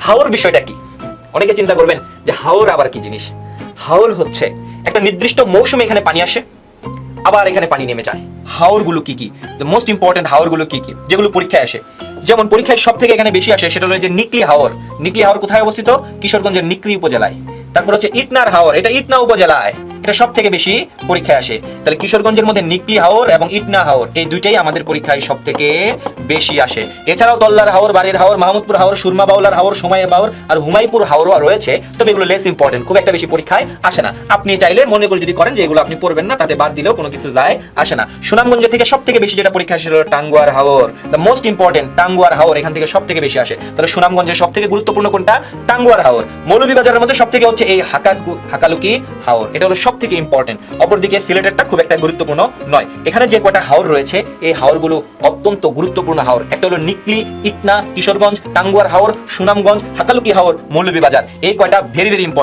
হাওর বিষয়টা কি? অনেকে চিন্তা করবেন যে হাওর আবার কি জিনিস। হাওর হচ্ছে একটা নির্দিষ্ট মৌসুমে এখানে পানি আসে, আবার এখানে পানি নেমে যায়। হাওরগুলো কি কি, দ্য মোস্ট ইম্পর্টেন্ট হাওরগুলো কি কি যেগুলো পরীক্ষায় আসে? যেমন পরীক্ষায় সব থেকে এখানে বেশি আসে সেটা হলো যে নিকলি হাওর। নিকলি হাওর কোথায় অবস্থিত? কিশোরগঞ্জের নিকলি উপজেলায়। তারপর হচ্ছে ইটনার হাওর, এটা ইটনা উপজেলায়, এটা সব থেকে বেশি পরীক্ষায় আসে। তাহলে কিশোরগঞ্জের মধ্যে নিকলি হাওর এবং ইটনা হাওর এই দুইটাই আমাদের পরীক্ষায় সব থেকে বেশি আসে। এছাড়াও তল্লার হাওর, বাড়ির হাওর, মাহমুদপুর হাওর, সুরমা বাউলার হাওর, সময় হাওর আর হুমাইপুর হাওরও রয়েছে, তবে এগুলো লেস ইম্পর্টেন্ট, খুব একটা বেশি পরীক্ষায় আসে না। আপনি চাইলে মনে করে যদি করেন যে এগুলো আপনি পড়বেন না, তাতে বাদ দিলেও কোনো কিছু যায় আসে না। সুনামগঞ্জ থেকে সব থেকে বেশি যেটা পরীক্ষা আসে হলো Tanguar Haor, the most important Tanguar Haor এখান থেকে সব থেকে বেশি আসে। তাহলে সুনামগঞ্জের সব থেকে গুরুত্বপূর্ণ কোনটা? টাঙ্গুয়ার হাওর। মৌলভীবাজারের মধ্যে সব থেকে হচ্ছে এই হাকালুকি হাওর, এটা হলো সব থেকে ইম্পর্টেন্ট। অপরদিকে সিলেটেরটা খুব একটা গুরুত্বপূর্ণ নয়। এখানে যে কয়টা হাওর রয়েছে এই হাওরগুলো অত্যন্ত গুরুত্বপূর্ণ হাওর। একটা হলো নিকলি, ইটনা, কিশোরগঞ্জ, টাঙ্গুয়ার হাওর, সুনামগঞ্জ, হাকালুকি হাওর, মৌলভীবাজার, এই কয়টা ভেরি ভেরি ইম্পর্টেন্ট।